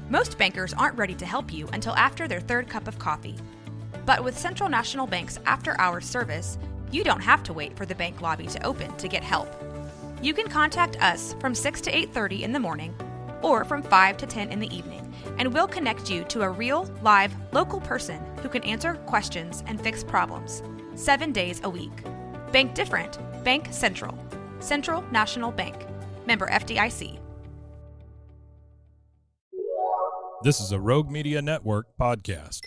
Most bankers aren't ready to help you until after their third cup of coffee. But with Central National Bank's after-hours service, you don't have to wait for the bank lobby to open to get help. You can contact us from 6 to 8:30 in the morning or from 5 to 10 in the evening, and we'll connect you to a real, live, local person who can answer questions and fix problems 7 days a week. Bank different. Bank Central. Central National Bank. Member FDIC. This is a Rogue Media Network podcast.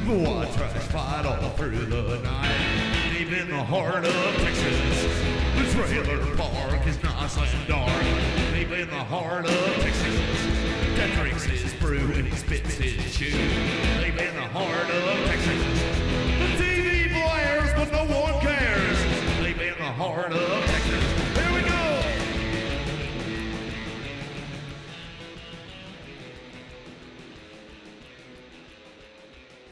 I tried to fight all through the night, deep in the heart of Texas. The trailer park is nice and dark, deep in the heart of Texas. That drinks his brew and he spits his chew, deep in the heart of Texas. The TV blares, but no one cares, deep in the heart of Texas. Here we go!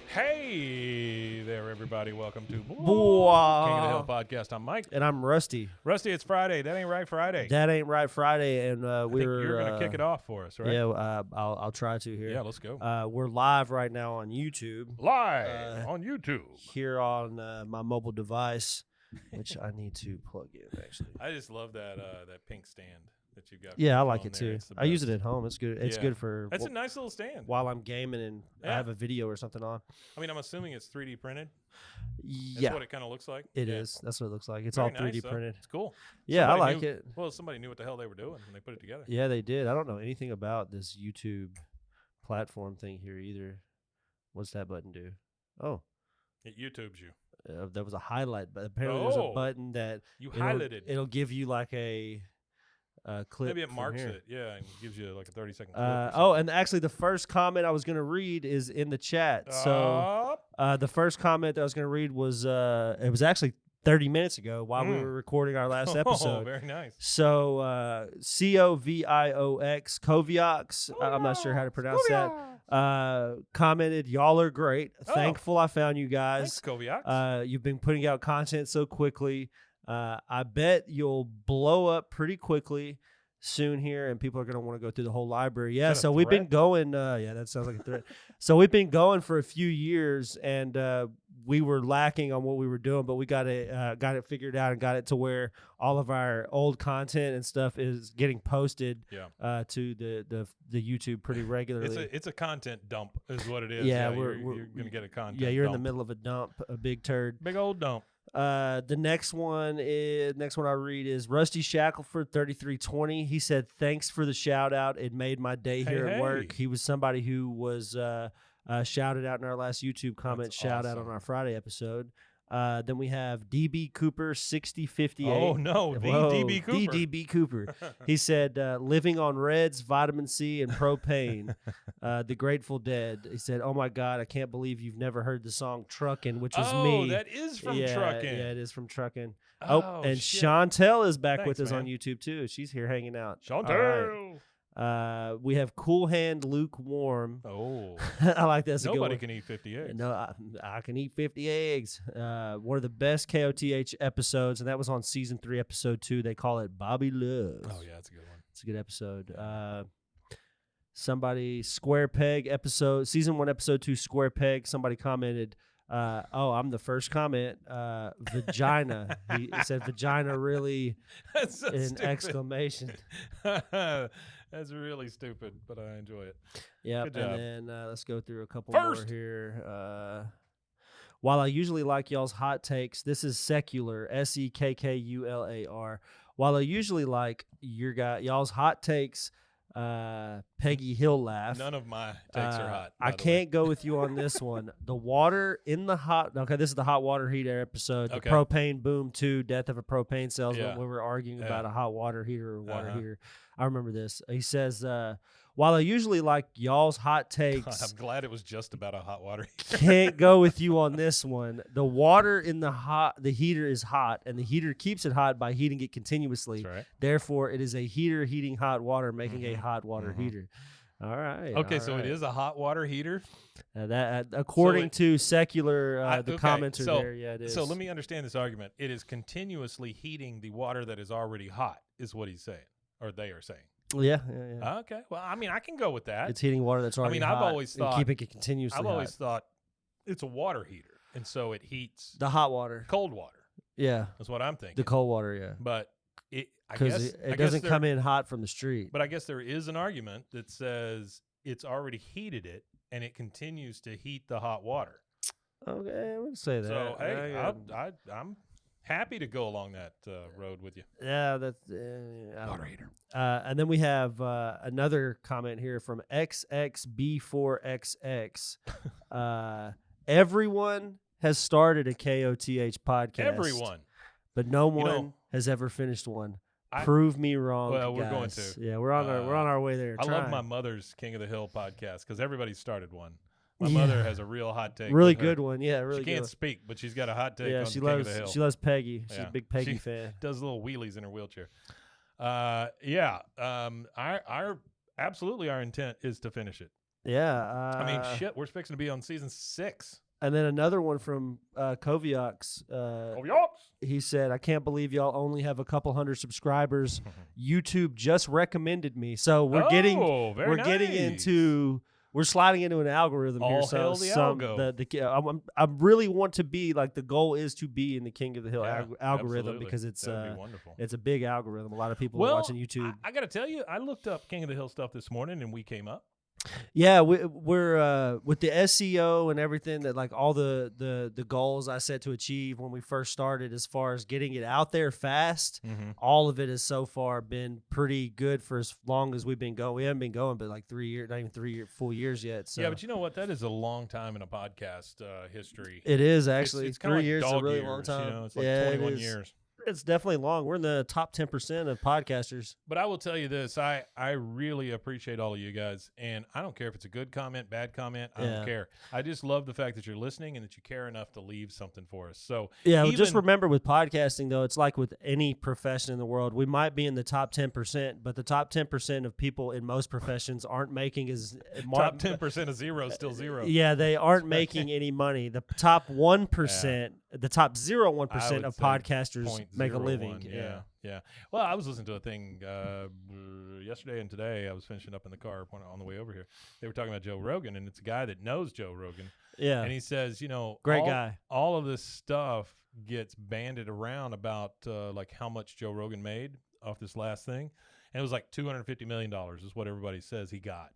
Hey there, everybody. Welcome to King of the Hill podcast. I'm Mike. And I'm Rusty. Rusty, it's Friday. That ain't right Friday. That ain't right Friday, and I think you're going to kick it off for us, right? Yeah, I'll try to here. Yeah, let's go. We're live right now on YouTube. Live on YouTube. Here on my mobile device, which I need to plug in, actually. I just love that that pink stand that you've got. Yeah, I like it there. too. I use it at home. It's good. It's Yeah. good for That's a nice little stand. while I'm gaming and I have a video or something on. I mean, I'm assuming it's 3D printed. Yeah, That's what it kind of looks like. it is. That's what it looks like. It's Very all 3D nice, though. printed. It's cool. Yeah, Somebody I like knew- it. Well, somebody knew what the hell they were doing when they put it together. Yeah, they did. I don't know anything about this YouTube platform thing here either. What's that button do? Oh. It YouTubes you. There was a highlight, but apparently there's a button that You it'll- highlighted. It'll give you like a clip. Maybe it from marks here. it. Yeah, and gives you like a 30-second clip. or Oh, and actually, the first comment I was going to read is in the chat. So the first comment that I was going to read was it was actually 30 minutes ago while we were recording our last Oh, episode. very nice. So Coviox, Coviox, I'm not sure how to pronounce that, commented, "Y'all are great. Oh. Thankful I found you Thanks, guys. Koviak. You've been putting out content so quickly. I bet you'll blow up pretty quickly soon here, and people are going to want to go through the whole library." Yeah, Is that a so we've been threat? going. Yeah, that sounds like a threat. So we've been going for a few years, and we were lacking on what we were doing, but we got it figured out and got it to where all of our old content and stuff is getting posted to the YouTube pretty regularly. It's a content dump is what it is. Yeah, you're going to get a content yeah, you're in dump. the middle of a dump, a big turd. Big old dump. The next one I read is Rusty Shackelford 3320. He said, "Thanks for the shout out. It made my day here at work." He was somebody who was shouted out in our last YouTube comment. That's shout out awesome. on our Friday episode. Then we have DB Cooper 6058. Oh, no, the Whoa, DB Cooper. The DB Cooper. He said, "Living on Reds, vitamin C, and propane." The Grateful Dead. He said, "Oh my God, I can't believe you've never heard the song Truckin'," which was me. Oh, that is from Yeah, Truckin'. Yeah, it is from Truckin'. Oh, and shit. Chantel is back with Thanks, us on man. YouTube too. She's here hanging out. Chantel. All right. We have Cool Hand Lukewarm. Oh, I like that. That's a good nobody one. can eat 50 eggs. No, I can eat 50 eggs. One of the best KOTH episodes, and that was on season 3, episode 2. They call it Bobby Love. Oh, yeah, that's a good one. It's a good episode. Somebody Square Peg episode, season 1, episode 2, Square Peg. Somebody commented, I'm the first comment. Vagina. He said vagina really That's so an stupid. exclamation. That's really stupid, but I enjoy it. Yep. Good job. And then let's go through a couple First. more here. While I usually like y'all's hot takes, this is Secular, Sekkular. While I usually like y'all's hot takes, Peggy Hill laugh. None of my takes are hot. I can't go with you on this one. The water in the hot. Okay, this is the hot water heater episode. Okay. The propane boom 2, death of a propane salesman. Yeah. When we were arguing about a hot water heater or water Uh-huh. heater. I remember this. He says, while I usually like y'all's hot takes, I'm glad it was just about a hot water heater. can't go with you on this one. The water in the heater is hot, and the heater keeps it hot by heating it continuously. That's right. Therefore, it is a heater heating hot water, making a hot water heater. All right. Okay, all so right. it is a hot water heater. That according to secular, the okay, comments are so- there. Yeah, it is. So let me understand this argument. It is continuously heating the water that is already hot, is what he's saying, or they are saying. Yeah. Okay. Well, I mean, I can go with that. It's heating water that's already hot. I've always and thought- keeping it continuously I've always hot. thought it's a water heater, and so it heats The hot water. cold water. Yeah. That's what I'm thinking. The cold water. Yeah. But I guess Because it doesn't come in hot from the street. But I guess there is an argument that says it's already heated it, and it continues to heat the hot water. Okay, I would say that. So hey, I- I'm happy to go along that road with you. yeah, that's I don't know. Water heater. And then we have another comment here from XXB4XX. Everyone has started a KOTH podcast. Everyone. but no one know, has ever finished one. I- Prove me wrong. Well, we're guys. going to. Yeah, we're on our way there. I love trying. my mother's King of the Hill podcast because everybody started one. My Yeah. mother has a real hot take. Really with her. good one. Yeah, really She good. can't speak, but she's got a hot take Yeah, on she King loves of the Hill. she loves Peggy. She's Yeah. a big Peggy She fan. does little wheelies in her wheelchair. Our absolutely our intent is to finish it. Yeah. I mean, shit, we're fixing to be on season 6. And then another one from Koviaks. He said, "I can't believe y'all only have a couple hundred subscribers. YouTube just recommended me." So we're getting into. We're sliding into an algorithm here. All So hail the algo. I really want to be like the goal is to be in the King of the Hill algorithm absolutely. because it's That'd be wonderful. it's a big algorithm. A lot of people are Well, watching YouTube. I got to tell you, I looked up King of the Hill stuff this morning, and we came up. Yeah, we're with the SEO and everything that like all the goals I set to achieve when we first started as far as getting it out there fast. All of it has so far been pretty good for as long as we've been going. We haven't been going but like 3 years, not even 3 full years yet. So Yeah, but you know what? That is a long time in a podcast history. it is actually It's kinda 3 like years is a dog really years, long time. You know? It's like yeah, 21 it is. years. It's definitely long. We're in the top 10% of podcasters. But I will tell you this, I really appreciate all of you guys, and I don't care if it's a good comment, bad comment, I Yeah. don't care. I just love the fact that you're listening and that you care enough to leave something for us. So Yeah, well, just even- remember with podcasting, though, it's like with any profession in the world. We might be in the top 10%, but the top 10% of people in most professions aren't making as top 10% of zero is still zero. Yeah, they aren't making any money. The top 1%, the top 0.1% of podcasters make a living. Yeah. Well, I was listening to a thing yesterday and today. I was finishing up in the car on the way over here. They were talking about Joe Rogan, and it's a guy that knows Joe Rogan. Yeah. And he says, Great guy. All of this stuff gets banded around about like how much Joe Rogan made off this last thing. And it was like $250 million is what everybody says he got.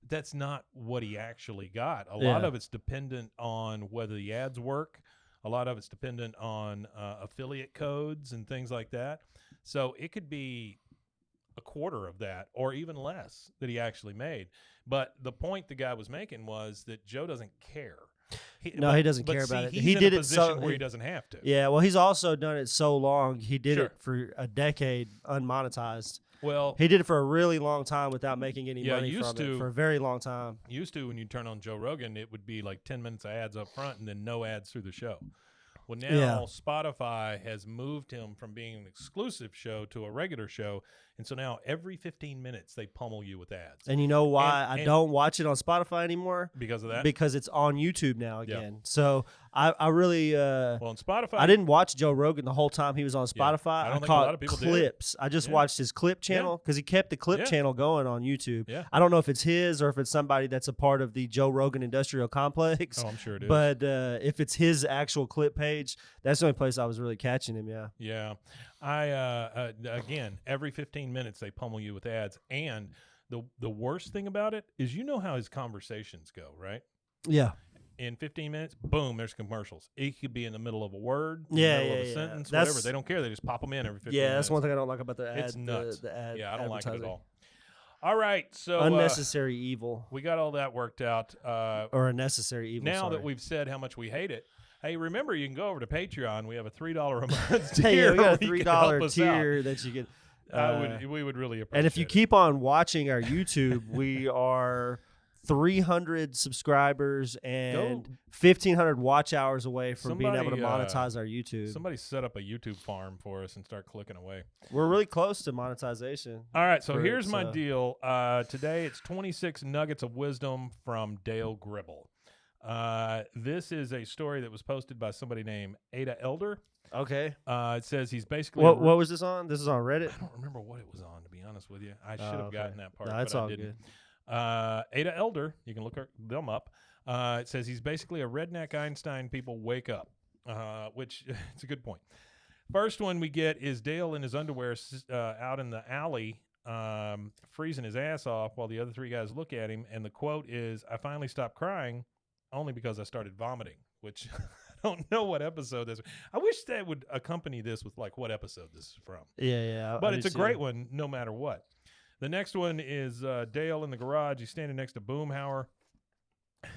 That's not what he actually got. A lot of it's dependent on whether the ads work. A lot of it's dependent on affiliate codes and things like that. So it could be a quarter of that or even less that he actually made. But the point the guy was making was that Joe doesn't care. He doesn't care about it. He's He in did a it position so where he doesn't have to. Yeah, well, he's also done it so long. He did Sure. it for a decade unmonetized. Well, He did it for a really long time without making any Yeah, money used from it to. for a very long time. used to when you turn on Joe Rogan, it would be like 10 minutes of ads up front and then no ads through the show. Well, now Yeah. Spotify has moved him from being an exclusive show to a regular show. And so now every 15 minutes they pummel you with ads. And you know why And- I don't watch it on Spotify anymore? Because of that? Because it's on YouTube now Yeah. again. So I really Well, on Spotify, I didn't watch Joe Rogan the whole time he was on Yeah. Spotify. I don't think a caught lot of people did. clips. I just Yeah. watched his clip channel because he kept the clip Yeah. channel going on YouTube. Yeah. I don't know if it's his or if it's somebody that's a part of the Joe Rogan Industrial Complex. Oh, I'm sure it is. But if it's his actual clip page, that's the only place I was really catching him. Yeah. Yeah. I again, every 15 minutes they pummel you with ads. And the worst thing about it is how his conversations go, right? Yeah. In 15 minutes, boom, there's commercials. It could be in the middle of a word, in Yeah, the middle of yeah, a yeah. sentence, That's- whatever. They don't care. They just pop them in every 15 Yeah, minutes. that's one thing I don't like about the ad. It's nuts. The ad Yeah, I don't like it at advertising. All right, so Unnecessary evil. we got all that worked out. Or a necessary evil. Now sorry. that we've said how much we hate it, hey, remember you can go over to Patreon. We have a $3 a month Hey, tier. we got a where you can help $3 us out. tier that you can. We would really appreciate And if you it. keep on watching our YouTube, we are 300 subscribers and 1,500 watch hours away from being able to Somebody, monetize our YouTube. Somebody set up a YouTube farm for us and start clicking away. We're really close to monetization. All right, so For here's it, my so- deal. Today it's 26 nuggets of wisdom from Dale Gribble. This is a story that was posted by somebody named Ada Elder. Okay. It says he's basically What was this on? This is on Reddit? I don't remember what it was on, to be honest with you. I should have okay. gotten that part, No, that's but I all didn't. good. Ada Elder, you can look them up. It says he's basically a redneck Einstein. People wake up, which it's a good point. First one we get is Dale in his underwear out in the alley, freezing his ass off while the other three guys look at him. And the quote is, "I finally stopped crying only because I started vomiting," which I don't know what episode this. I wish that would accompany this with like what episode this is from. Yeah. But it's a great one no matter what. The next one is Dale in the garage. He's standing next to Boomhauer.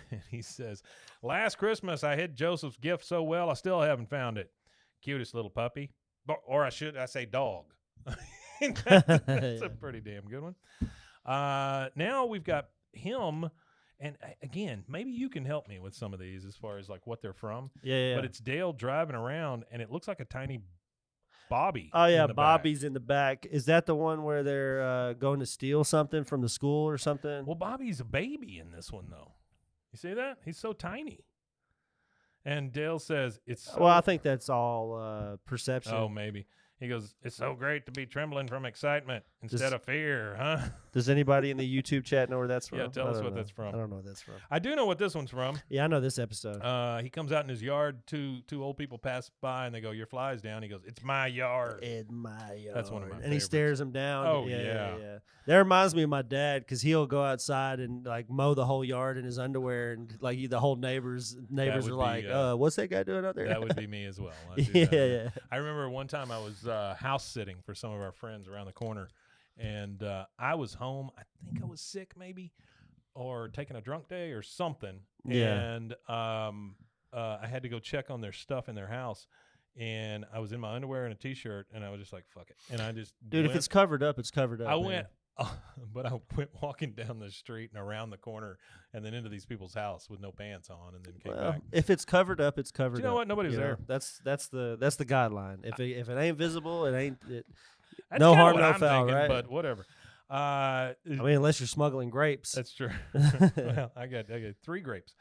And he says, "Last Christmas, I hid Joseph's gift so well, I still haven't found it. Cutest little puppy. Or I say dog." That's a pretty damn good one. Now we've got him. And again, maybe you can help me with some of these as far as like what they're from. Yeah. But it's Dale driving around, and it looks like a tiny Bobby. Oh yeah, in the Bobby's back. in the back. Is that the one where they're going to steal something from the school or something? Well, Bobby's a baby in this one, though. You see that? He's so tiny. And Dale says, "It's so Well, I think that's all perception. Oh, maybe. He goes, "It's so great to be trembling from excitement instead of fear, huh?" Does anybody in the YouTube chat know where that's from? Yeah, tell I us don't what know. that's from. I don't know what that's from. I do know what this one's from. Yeah, I know this episode. He comes out in his yard. Two old people pass by, and they go, "Your fly's down." He goes, "It's my yard." In my yard. That's one of my And he favorites. stares him down. Oh, yeah. yeah. That reminds me of my dad because he'll go outside and like mow the whole yard in his underwear, and like the whole neighbors would are be, like, "What's that guy doing out there?" That would be me as well. I do yeah, that. yeah. I remember one time I was house sitting for some of our friends around the corner, and I was home. I think I was sick, maybe, or taking a drunk day or something. Yeah. And I had to go check on their stuff in their house, and I was in my underwear and a t-shirt, and I was just like, "Fuck it," and I just Dude, if it's covered up, it's covered up. I man. went. But I went walking down the street and around the corner and then into these people's house with no pants on, and then came Well, back. if it's covered up, it's covered up. You know what? Nobody's you there. That's the guideline. If it ain't visible, it ain't. That's no kinda harm, what no I'm foul, thinking, right? But whatever. I mean, unless you're smuggling grapes. That's true. Well, I got 3 grapes.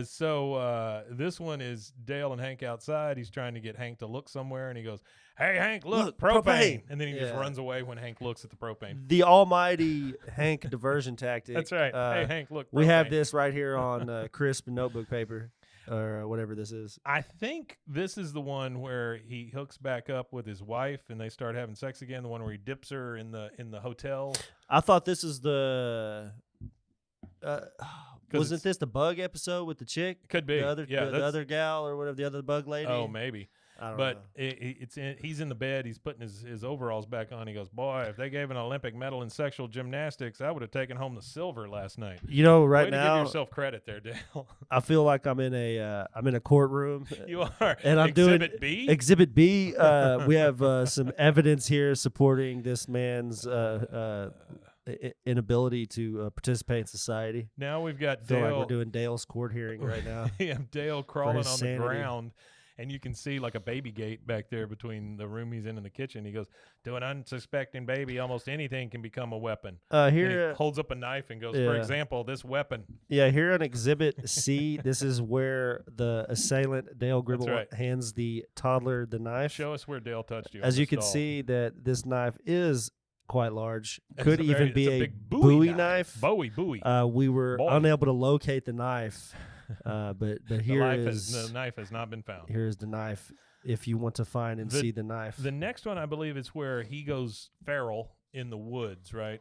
So this one is Dale and Hank outside. He's trying to get Hank to look somewhere, and he goes, "Hey, Hank, look, propane. And then he just Yeah. runs away when Hank looks at the propane. The almighty Hank diversion tactic. That's right. Hey, Hank, look, propane. We have this right here on crisp notebook paper, or whatever this is. I think this is the one where he hooks back up with his wife, and they start having sex again. The one where he dips her in the hotel. I thought this is the. Wasn't it's- this the bug episode with the chick? Could be. The other, Yeah, the that's- other gal or whatever, the other bug lady. Oh, maybe. I don't But know. he's in the bed. He's putting his overalls back on. He goes, "Boy, if they gave an Olympic medal in sexual gymnastics, I would have taken home the silver last night." You know, right Way now, to give yourself credit there, Dale. I feel like I'm in a courtroom. You are. And I'm Exhibit doing B. Exhibit B. We have some evidence here supporting this man's inability to participate in society. Now we've got I feel like Dale. we're doing Dale's court hearing right now. We have Dale crawling on his the sanity. ground, and you can see like a baby gate back there between the room he's in and the kitchen. He goes, "To an unsuspecting baby, almost anything can become a weapon." And Here, he holds up a knife and goes, "For yeah. example, this weapon." here on Exhibit C, this is where the assailant Dale Gribble right. hands the toddler the knife. Show us where Dale touched you. As on you the can stall. see, that this knife is quite large. It's Could a even very- be it's a big Bowie knife. Bowie. We were Boy. unable to locate the knife, but here The knife has not been found. here's the knife. If you want to find and see the knife, The next one, I believe, is where he goes feral in the woods, right?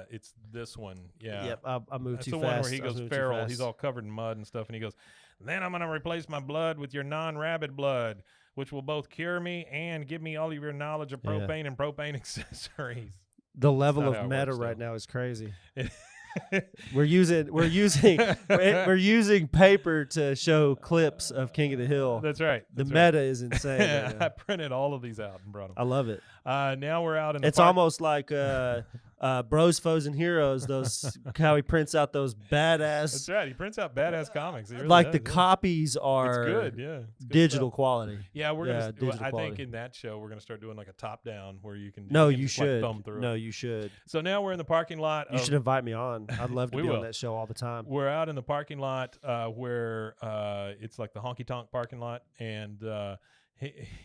It's this one. Yeah. Yep, I moved That's too the fast. one where he I was goes moving too feral. fast. He's all covered in mud and stuff, and he goes, "Then I'm going to replace my blood with your non-rabid blood, which will both cure me and give me all of your knowledge of Yeah. propane and propane accessories." The level not of how it meta works, right though. now is crazy. We're using paper to show clips of King of the Hill. That's right. The That's right. meta is insane. Right I now. printed all of these out and brought them. I love it. Now we're out in the It's park. almost like Bros, Foes, and Heroes. Those how he prints out those badass. That's right. He prints out badass comics. He really Like does, the yeah. copies are It's good. Yeah. It's good digital stuff. quality. Yeah, we're gonna. digital I think quality. in that show we're gonna start doing like a top down where you can. No, can you just, like, should. thumb through No, it. you should. So now we're in the parking lot. You should invite me on. I'd love to We be will. on that show all the time. We're out in the parking lot where it's like the honky tonk parking lot, and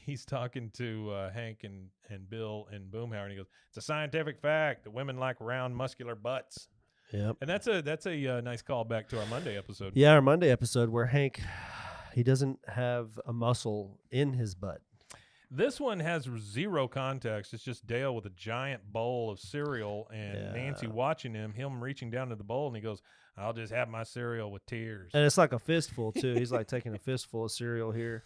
he's talking to Hank and Bill and Boomhauer, and he goes, "It's a scientific fact that women like round, muscular butts." Yep. And that's a nice callback to our Monday episode. Yeah, our Monday episode where Hank, he doesn't have a muscle in his butt. This one has zero context. It's just Dale with a giant bowl of cereal and Nancy watching him reaching down to the bowl, and he goes, "I'll just have my cereal with tears." And it's like a fistful, too. He's like taking a fistful of cereal here.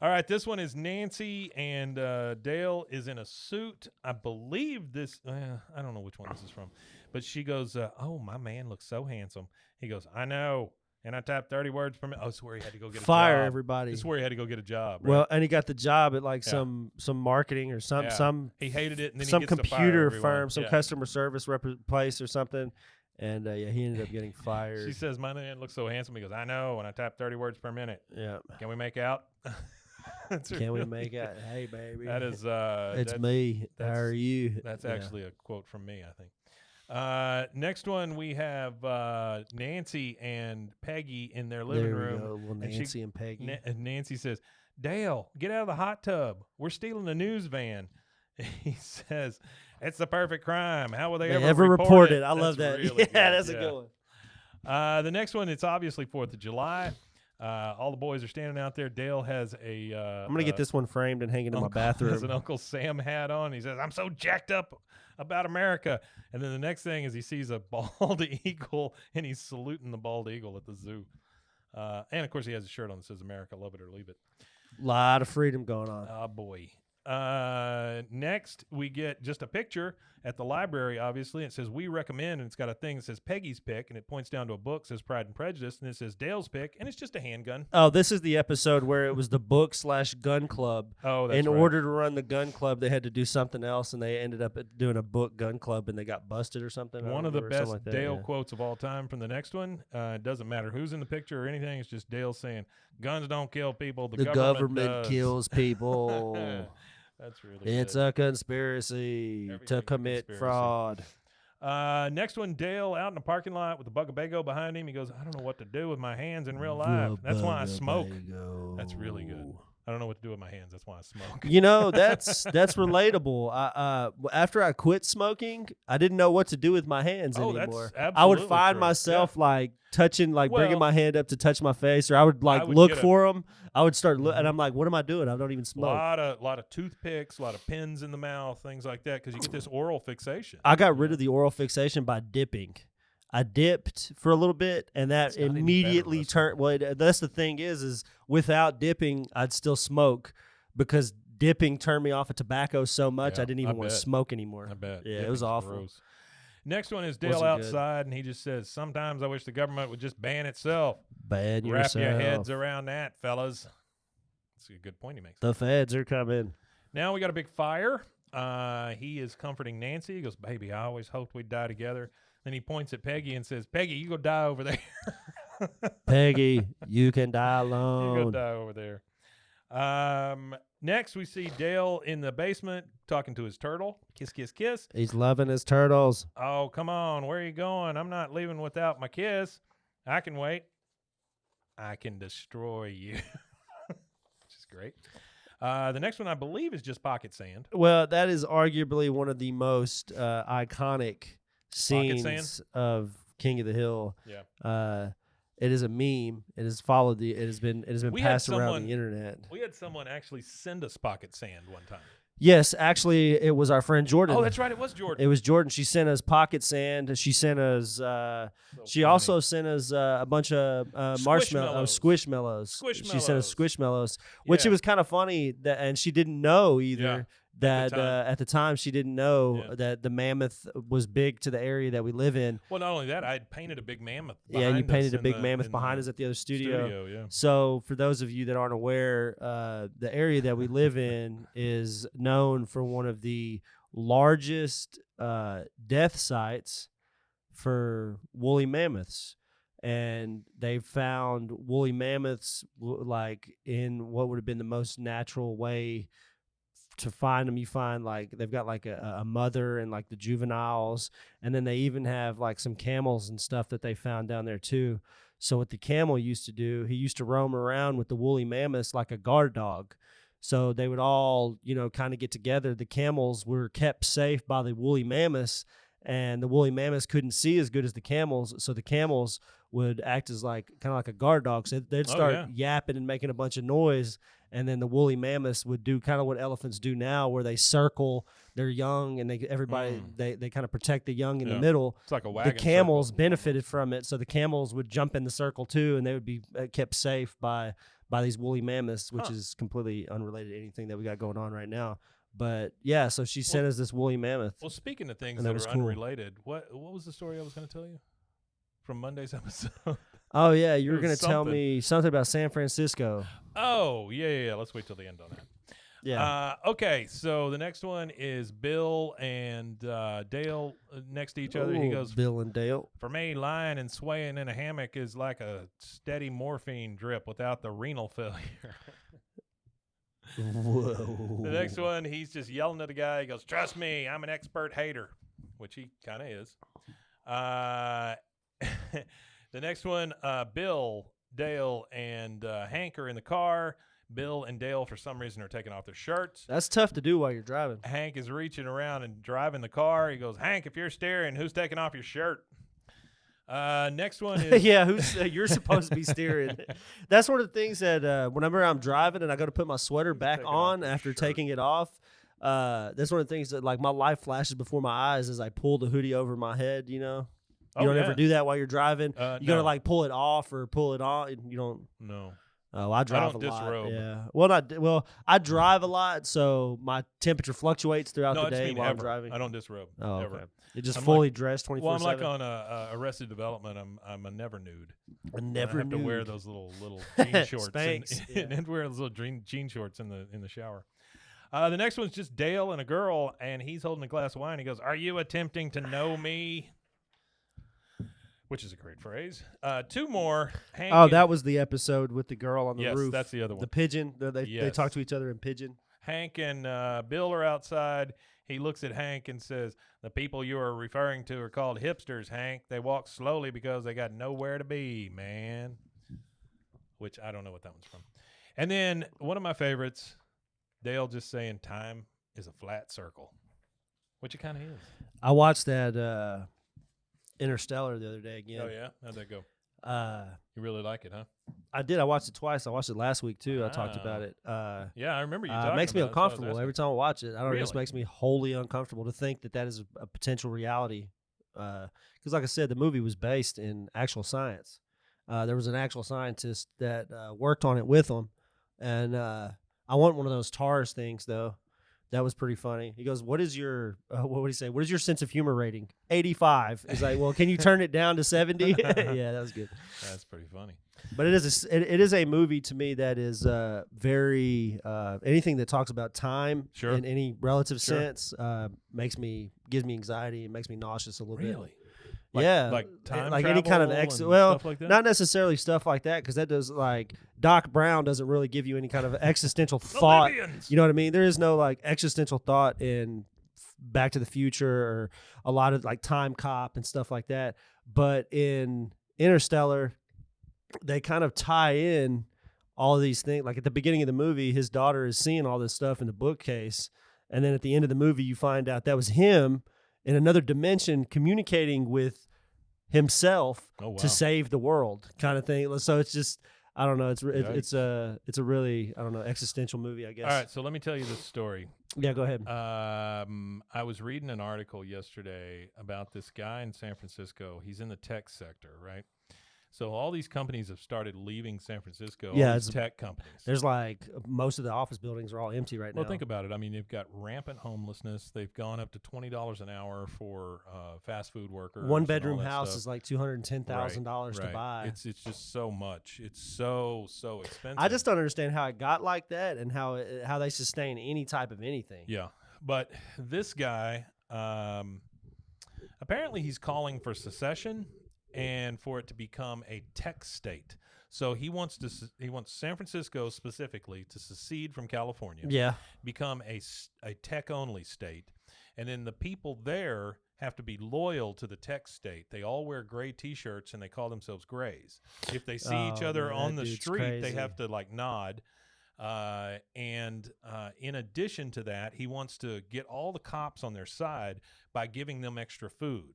All right, this one is Nancy, and Dale is in a suit. I believe this, I don't know which one this is from, but she goes, "Oh, my man looks so handsome." He goes, "I know. And I typed 30 words per minute." Oh, it's where he had to go get a job. Fire everybody. This is where he had to go get a job. Right? Well, and he got the job at like some marketing or some he hated it, and then some he gets to fire computer everyone. firm, some Yeah. customer service place or something. And he ended up getting fired. She says, "My man looks so handsome." He goes, "I know, and I type 30 words per minute. Yeah. Can we make out?" Can we make it? Hey, baby. That is it's me. How are you? That's Yeah. actually a quote from me, I think. Next one, we have Nancy and Peggy in their living There we room. go. Well, and Nancy and Peggy. And Nancy says, "Dale, get out of the hot tub. We're stealing a news van." He says, "It's the perfect crime. How will they ever report it? I That's love that. really Yeah, good. that's a good one. The next one, it's obviously 4th of July. All the boys are standing out there. Dale has a. I'm gonna get this one framed and hang it in my Has an bathroom. Uncle Sam hat on. He says, "I'm so jacked up about America." And then the next thing is he sees a bald eagle, and he's saluting the bald eagle at the zoo. And of course, he has a shirt on that says, "America, love it or leave it." Lot of freedom going on. Oh boy. Next, we get just a picture at the library, obviously. It says, "We recommend," and it's got a thing that says Peggy's pick, and it points down to a book that says Pride and Prejudice, and it says Dale's pick, and it's just a handgun. Oh, this is the episode where it was the book/gun club. Oh, that's In right. order to run the gun club, they had to do something else, and they ended up doing a book gun club, and they got busted or something. I One don't of the remember, something best like that, Dale yeah. quotes of all time from the next one. It doesn't matter who's in the picture or anything. It's just Dale saying, "Guns don't kill people. The government does." kills people. That's really It's good. a conspiracy Everything's to a commit conspiracy. fraud. Next one, Dale out in the parking lot with the Bugabego behind him. He goes, "I don't know what to do with my hands in real life. That's why I smoke." That's really good. I don't know what to do with my hands. That's why I smoke. You know, that's relatable. After I quit smoking, I didn't know what to do with my hands Oh, that's anymore. I absolutely would find true. myself like touching, like bringing Well, my hand up to touch my face, or I would like I would look get a- for them. I would start look, and I'm like, "What am I doing? I don't even A smoke." lot of toothpicks, a lot of pins in the mouth, things like that, because you get this oral fixation. I got rid of the oral fixation by dipping. I dipped for a little bit, and that It's not any immediately better, turned. Well, that's the thing is without dipping, I'd still smoke because dipping turned me off of tobacco so much Yeah, I didn't even want to bet. smoke anymore. I bet. Yeah, it was Dipping's awful. gross. Next one is Dale Wasn't good. outside, and he just says, "Sometimes I wish the government would just ban itself." Ban Wrap yourself. your heads around that, fellas. That's a good point he makes. The feds are coming. Now we got a big fire. He is comforting Nancy. He goes, "Baby, I always hoped we'd die together." Then he points at Peggy and says, "Peggy, you go die over there." Peggy, you can die You go alone. die over there. Next, we see Dale in the basement talking to his turtle. Kiss, kiss, kiss. He's loving his turtles. "Oh, come on. Where are you going? I'm not leaving without my kiss. I can wait. I can destroy you." Which is great. The next one, I believe, is just pocket sand. Well, that is arguably one of the most iconic Pocket sand? scenes of King of the Hill. Yeah. It is a meme. It has followed the. It has been We had passed around someone- the internet. We had someone actually send us pocket sand one time. Yes, actually, it was our friend Jordan. Oh, that's right. It was Jordan. It was Jordan. She sent us pocket sand. She sent us. So She funny. also sent us a bunch of marshmallows, squishmallows. She sent us Squishmallows. squishmallows, which Yeah. it was kind of funny that, and she didn't know either. that time. at the time she didn't know Yeah. that the mammoth was big to the area that we live in. Well, not only that, I had painted a big mammoth. Yeah, you behind painted us a in big the- mammoth in behind the us at the other studio. Yeah. So for those of you that aren't aware, the area that we live in is known for one of the largest death sites for woolly mammoths. And they found woolly mammoths like in what would have been the most natural way to find them. You find like they've got like a mother and like the juveniles, and then they even have like some camels and stuff that they found down there too. So what the camel used to do, he used to roam around with the woolly mammoths like a guard dog. So they would all, kind of get together. The camels were kept safe by the woolly mammoths, and the woolly mammoths couldn't see as good as the camels. So the camels would act as like kind of like a guard dog. So they'd start yapping and making a bunch of noise. And then the woolly mammoths would do kind of what elephants do now, where they circle their young, and they kind of protect the young in the middle. It's like a wagon. The camels circle. benefited from it, so the camels would jump in the circle too, and they would be kept safe by these woolly mammoths, which is completely unrelated to anything that we got going on right now. But yeah, so she sent us this woolly mammoth. Well, speaking of things And that that are was cool. unrelated, what was the story I was going to tell you from Monday's episode? Oh yeah, you were There going was to tell something. me something about San Francisco. Oh, yeah. Let's wait till the end on that. Yeah. Okay, so the next one is Bill and Dale next to each other. He Ooh, goes, Bill and Dale. "For me, lying and swaying in a hammock is like a steady morphine drip without the renal failure." Whoa. The next one, he's just yelling at the guy. He goes, "Trust me, I'm an expert hater," which he kind of is. The next one, Bill, Dale, and Hank are in the car. Bill and Dale, for some reason, are taking off their shirts. That's tough to do while you're driving. Hank is reaching around and driving the car. He goes, "Hank, if you're steering, who's taking off your shirt?" Next one is Yeah, you're supposed to be steering. That's one of the things that whenever I'm driving and I go to put my sweater back taking off on your after shirt? taking it off, that's one of the things that like my life flashes before my eyes as I pull the hoodie over my head. You don't ever do that while you're driving. You gotta no. like pull it off or pull it on. And you don't. No. Oh, I drive don't a lot. disrobe. Yeah. Well, I drive a lot, so my temperature fluctuates throughout No, the I just day mean while I'm ever. driving. I don't disrobe. Oh, ever. okay. You're just I'm fully like- dressed 24/7. Well, I'm like on Arrested Development. I'm a never nude. Never I have to wear nude. those little jean shorts Spanx, and wear those little jean shorts in the shower. The next one's just Dale and a girl, and he's holding a glass of wine. He goes, "Are you attempting to know me?" Which is a great phrase. Two more. Hank Oh, and- that was the episode with the girl on the yes, roof. that's the other one. The pigeon. They Yes. talk to each other in pigeon. Hank and Bill are outside. He looks at Hank and says, "The people you are referring to are called hipsters, Hank. They walk slowly because they got nowhere to be, man." Which I don't know what that one's from. And then one of my favorites, Dale just saying time is a flat circle, which it kind of is. I watched that Interstellar the other day again. Oh, yeah? How'd that go? Uh, You really like it, huh? I did. I watched it twice. I watched it last week too. I talked Wow. about it. Yeah, I remember you It talking makes me about it, so I was uncomfortable asking. every time I watch it. I don't know. It just Really? makes me wholly uncomfortable to think that is a potential reality. Because, like I said, the movie was based in actual science. There was an actual scientist that worked on it with them, and I want one of those TARS things though. That was pretty funny. He goes, "What is your what would he say? What is your sense of humor rating?" 85. He's like, "Well, can you turn it down to 70?" Yeah, that was good. That's pretty funny. But it is a movie to me that is very anything that talks about time Sure. in any relative Sure. sense gives me anxiety and makes me nauseous a little bit. Like, Yeah, like time like any kind of travel and stuff like that? not necessarily stuff like that, because that does like Doc Brown doesn't really give you any kind of existential thought. Olympians! You know what I mean? There is no like existential thought in Back to the Future or a lot of like Time Cop and stuff like that. But in Interstellar, they kind of tie in all of these things. Like at the beginning of the movie, his daughter is seeing all this stuff in the bookcase, and then at the end of the movie, you find out that was him in another dimension communicating with himself Oh, wow. to save the world, kind of thing. So it's just, I don't know. It's Yikes. a really, I don't know, existential movie, I guess. All right, so let me tell you this story. Yeah, go ahead. I was reading an article yesterday about this guy in San Francisco. He's in the tech sector, right? So all these companies have started leaving San Francisco. Yeah, all these tech companies. There's like most of the office buildings are all empty right now. Well, think about it. I mean, they've got rampant homelessness. They've gone up to $20 an hour for fast food workers. One bedroom and all that house stuff. is like $210,000 to Right. buy. It's just so much. It's so expensive. I just don't understand how it got like that and how they sustain any type of anything. Yeah, but this guy, apparently, he's calling for secession and for it to become a tech state. So he wants San Francisco specifically to secede from California. Yeah. Become a tech only state, and then the people there have to be loyal to the tech state. They all wear gray T-shirts and they call themselves Grays. If they see each other on the street, they have to like nod. And in addition to that, he wants to get all the cops on their side by giving them extra food.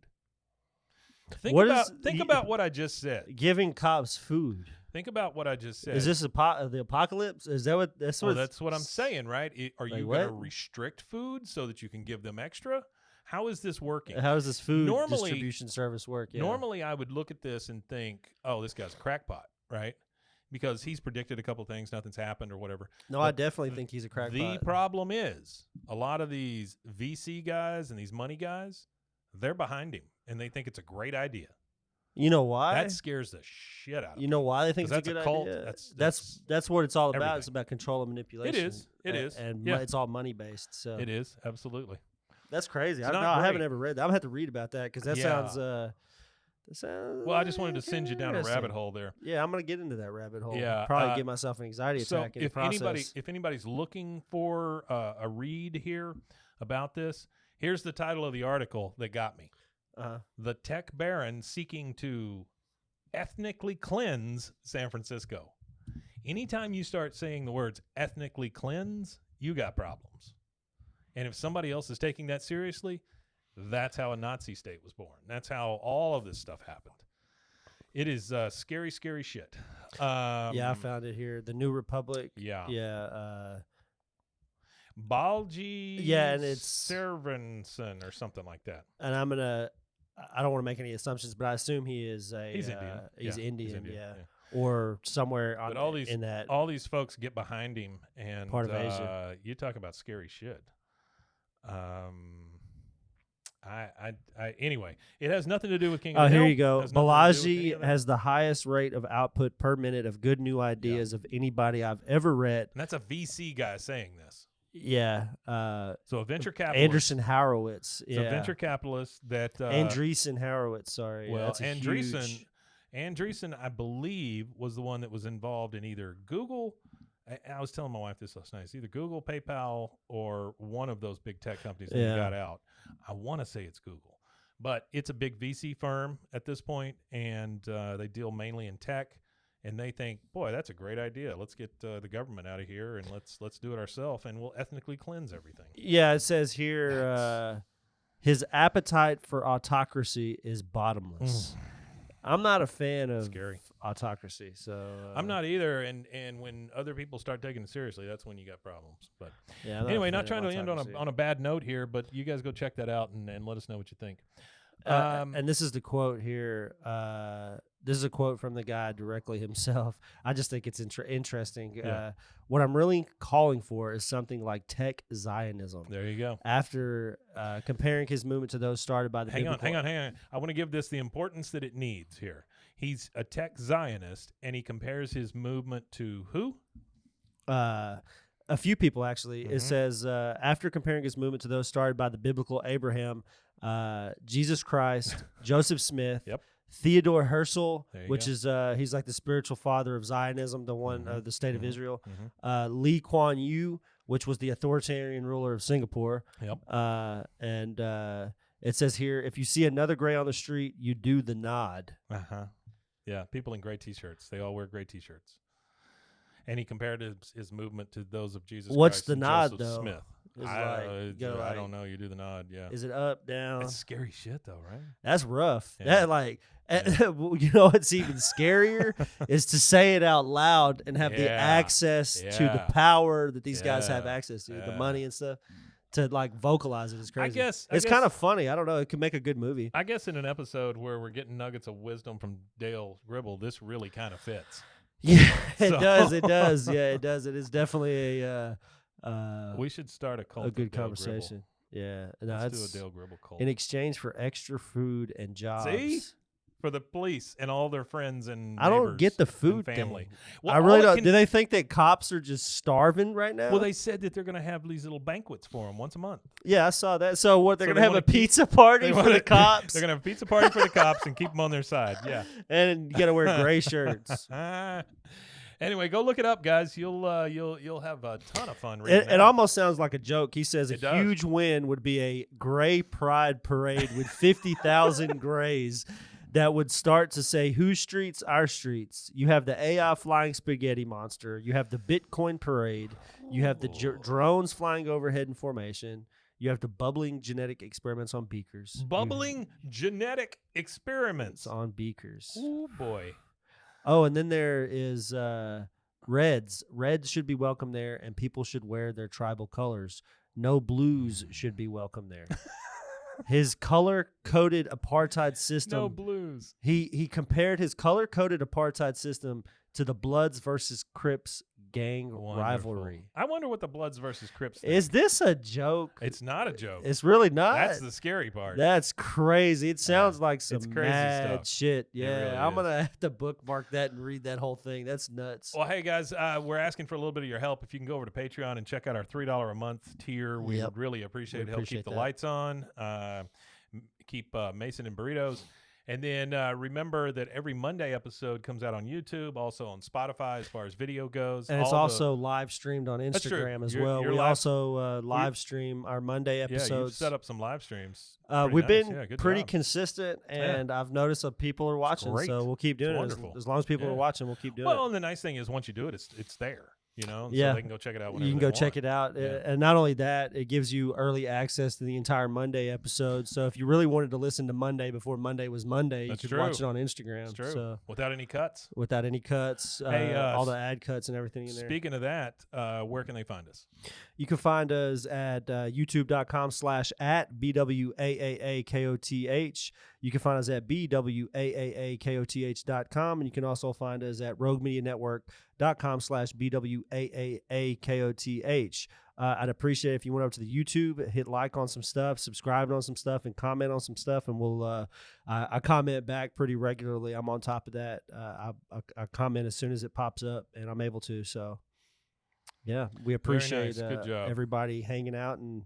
Think about what I just said. Giving cops food. Think about what I just said. Is this the apocalypse? Is that what that's what? That's what I'm saying, right? Are you going to restrict food so that you can give them extra? How is this working? How does this food distribution service work? Yeah. Normally, I would look at this and think, "Oh, this guy's a crackpot," right? Because he's predicted a couple things, nothing's happened or whatever. No, I definitely think he's a crackpot. The problem is a lot of these VC guys and these money guys, they're behind him, and they think it's a great idea. You know why? That scares the shit out of You know why they think it's a good cult. idea? That's what it's all about. everything. It's about control and manipulation. It is. And Yeah. it's all money based. So It is, absolutely. that's crazy. It's not I haven't great. ever read that. I'm gonna have to read about that because that Yeah. sounds. That sounds. Well, I just wanted to send you down a interesting. rabbit hole there. Yeah, I'm gonna get into that rabbit hole. Yeah, Probably get myself an anxiety So attack in the process. if anybody's looking for a read here about this, here's the title of the article that got me. The Tech Baron seeking to ethnically cleanse San Francisco. Anytime you start saying the words ethnically cleanse, you got problems. And if somebody else is taking that seriously, that's how a Nazi state was born. That's how all of this stuff happened. It is scary, scary shit. Yeah, I found it here. The New Republic. Yeah. Yeah. Balji Yeah, and it's Servenson or something like that. And I don't want to make any assumptions, but I assume he is He's Indian. He's Yeah, Indian, he's yeah. Or somewhere But all these in that all these folks get behind him, and part of Asia. You talk about scary shit. Anyway, it has nothing to do with King of the here Hill. you go. It has nothing to do with any Balaji of that. has the highest rate of output per minute of good new ideas of anybody I've ever read. And that's a VC guy saying this. Yeah. So a venture capitalist. Anderson Horowitz. It's a Yeah. venture capitalist that Andreessen Horowitz, sorry. well, That's a huge- Andreessen, I believe, was the one that was involved in either Google. I was telling my wife this last night. It's either Google, PayPal, or one of those big tech companies that Yeah. got out. I want to say it's Google, but it's a big VC firm at this point, and they deal mainly in tech. And they think, boy, that's a great idea. Let's get the government out of here, and let's do it ourselves, and we'll ethnically cleanse everything. Yeah, it says here his appetite for autocracy is bottomless. I'm not a fan of Scary. autocracy, so I'm not either, and when other people start taking it seriously, that's when you got problems. But Yeah, I'm anyway, a not fan trying of to end autocracy. on a bad note here, but you guys go check that out and let us know what you think. And this is the quote here. This is a quote from the guy directly himself. I just think it's interesting. Yeah. What I'm really calling for is something like tech Zionism. There you go. After comparing his movement to those started by the Hang on. biblical- I want to give this the importance that it needs here. He's a tech Zionist, and he compares his movement to who? A few people, actually. Mhm. It says, after comparing his movement to those started by the biblical Abraham, Jesus Christ, Joseph Smith, Yep. Theodore Herzl, There you which go. is he's like the spiritual father of Zionism, the one of the state of Israel. Lee Kuan Yew, which was the authoritarian ruler of Singapore. Yep. And it says here, if you see another gray on the street, you do the nod. Uh-huh. Yeah, people in gray T-shirts. They all wear gray T-shirts. And he compared his movement to those of Jesus What's Christ the and nod, Joseph though? Smith. It's I like, don't know. You do the nod, yeah. Is it up, down? That's scary shit, though, right? That's rough. Yeah. You know what's even scarier is to say it out loud and have the Yeah. access to the Yeah. power that these guys have Yeah. access to, the Yeah. money and stuff. to like vocalize it is crazy. I guess it's kind of funny. I don't know. It could make a good movie. I guess in an episode where we're getting nuggets of wisdom from Dale Gribble, this really kind of fits. Yeah, it So- does. It does. Yeah, it does. It is definitely We should start a cult. a good of Dale conversation. Yeah, no, Gribble. Let's it's do a Dale Gribble cult. in exchange for extra food and jobs. See? For the police and all their friends and I don't neighbors get the and food family. thing. Well, I really all it don't. can- Do they think that cops are just starving right now? Well, they said that they're going to have these little banquets for them once a month. yeah, I saw that. So what? They're So gonna they have wanna a keep- pizza party They for wanna- the cops, They're going to have a pizza party for the cops and keep them on their side. Yeah. and you gotta wear gray shirts. Anyway, go look it up, guys. You'll have a ton of fun reading It that. almost sounds like a joke. He says It a does. huge win would be a gray pride parade with 50,000 grays that would start to say, whose streets, our streets. You have the AI flying spaghetti monster. You have the Bitcoin parade. You have the drones flying overhead in formation. You have the bubbling genetic experiments on beakers. Bubbling genetic experiments. It's on beakers. Oh, boy. Oh, and then there is reds. Reds should be welcome there, and people should wear their tribal colors. No blues should be welcome there. His color-coded apartheid system. No blues. He compared his color-coded apartheid system to the Bloods versus Crips gang Wonderful. rivalry. I wonder what the Bloods versus Crips think. Is this a joke? It's not a joke. It's really not. That's the scary part. That's crazy. It sounds like some it's crazy mad stuff. shit. Yeah, really I'm is. gonna have to bookmark that and read that whole thing. That's nuts. Well, hey, guys, we're asking for a little bit of your help. If you can go over to Patreon and check out our $3 a month tier, we Yep. would really appreciate We it. Help appreciate keep the that. lights on, keep Mason and Burritos. And then remember that every Monday episode comes out on YouTube, also on Spotify as far as video goes. And it's All the- also live streamed on That's true. Instagram as You're- well. you're We live- also live stream our Monday yeah, you've episodes. set up some live streams. We've Pretty nice. been Yeah, good pretty job. consistent, and I've noticed that people are watching, great. so we'll keep doing it. wonderful. As long as people Yeah. are watching, we'll keep doing Well, it. and the nice thing is once you do it, it's there. You know, Yeah. so they can go check it out whenever You can they go check want. it out. Yeah. And not only that, it gives you early access to the entire Monday episode. So if you really wanted to listen to Monday before Monday was Monday, That's you could watch true. it on Instagram. It's true. So Without any cuts. without any cuts, Hey, all the ad cuts and everything in there. Speaking of that, where can they find us? You can find us at youtube.com/@BWAAAKOTH. You can find us at BWAAAKOTH.com. And you can also find us at roguemedianetwork.com/BWAAAKOTH. I'd appreciate it if you went up to the YouTube, hit like on some stuff, subscribe on some stuff, and comment on some stuff. And we'll I comment back pretty regularly. I'm on top of that. I comment as soon as it pops up, and I'm able to. So, yeah, we appreciate nice. Good job. everybody hanging out and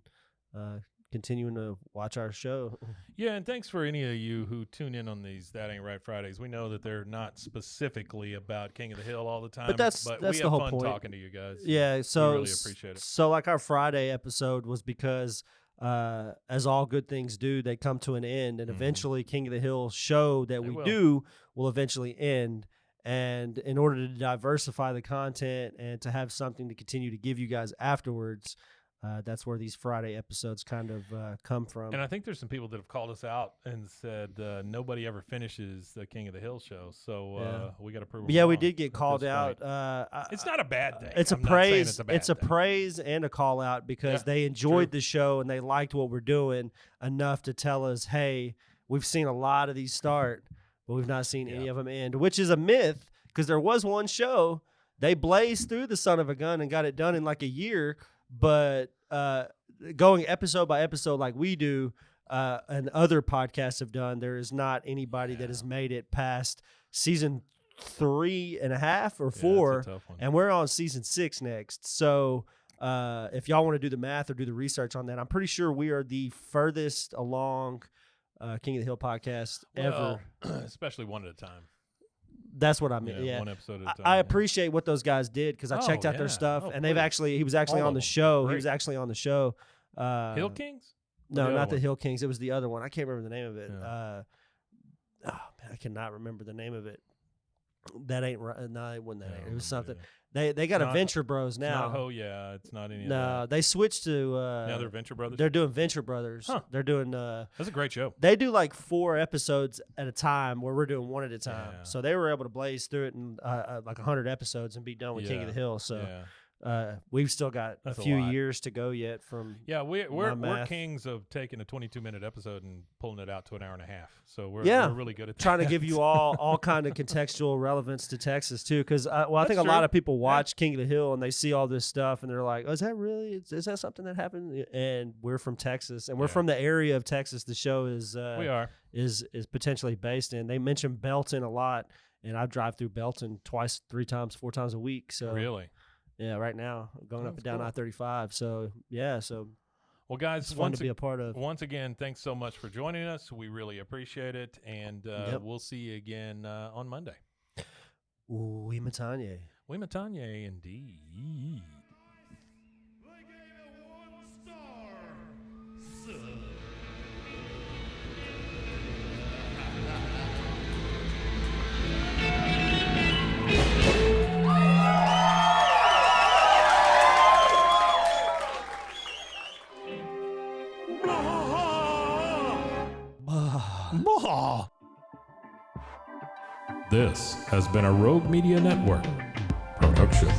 continuing to watch our show. Yeah, and thanks for any of you who tune in on these That Ain't Right Fridays. We know that they're not specifically about King of the Hill all the time, that's we the have whole fun point. talking to you guys. Yeah, so really appreciate it. So like our Friday episode was because as all good things do, they come to an end, and eventually King of the Hill show that They we will. do will eventually end. And in order to diversify the content and to have something to continue to give you guys afterwards, that's where these Friday episodes kind of come from. And I think there's some people that have called us out and said nobody ever finishes the King of the Hill show, so we got to prove. But yeah, we wrong did get at called this out. point. It's not a bad thing. It's a I'm not saying praise. It's a, bad It's a thing. praise and a call out because Yeah, they enjoyed true. the show and they liked what we're doing enough to tell us, "Hey, we've seen a lot of these start, but we've not seen any Yeah. of them end," which is a myth because there was one show they blazed through the son of a gun and got it done in like a year, but going episode by episode like we do and other podcasts have done, there is not anybody that has made it past season 3.5 or 4. that's a tough one. And we're on season 6 next. So if y'all want to do the math or do the research on that, I'm pretty sure we are the furthest along King of the Hill podcast ever. Well, especially one at a time. That's what I mean. Yeah. One episode at a time. I appreciate what those guys did because I Oh, checked out yeah. their stuff, Oh, and they've please. actually he was actually All on of the them. show. He Great. was actually on the show. Hill Kings? No, the other not the one? Hill Kings. It was the other one. I can't remember the name of it. Yeah. Man, I cannot remember the name of it. That ain't right. No, it wasn't that. I don't It was remember something. either. They got It's a not- Venture Bros It's now. not, it's not any of No, that. they switched to. Now they're Venture Brothers? They're doing Venture Brothers. Huh. They're doing. That's a great show. They do like 4 episodes at a time, where we're doing one at a time. Yeah. So they were able to blaze through it in like 100 episodes and be done with King of Yeah. the Hill. So Yeah. we've still got That's a a few lot. years to go yet from. Yeah, we're math. kings of taking a 22-minute episode and pulling it out to an hour and a half. So we're really good at trying to that. give you all kind of contextual relevance to Texas too, because I think a That's lot true. of people watch King of the Hill and they see all this stuff and they're like, oh, is that something that happened? And we're from Texas, and we're from the area of Texas the show is we are. is potentially based in. They mention Belton a lot, and I drive through Belton 2, 3 times, 4 times a week. So Really? yeah, right now going up and down cool. I-35. So yeah, so Well, guys, it's fun to be a part of. Once again, thanks so much for joining us. We really appreciate it, and we'll see you again on Monday. Oui, Matanye. We Matanye, indeed. They gave it 1 star. So. This has been a Rogue Media Network production.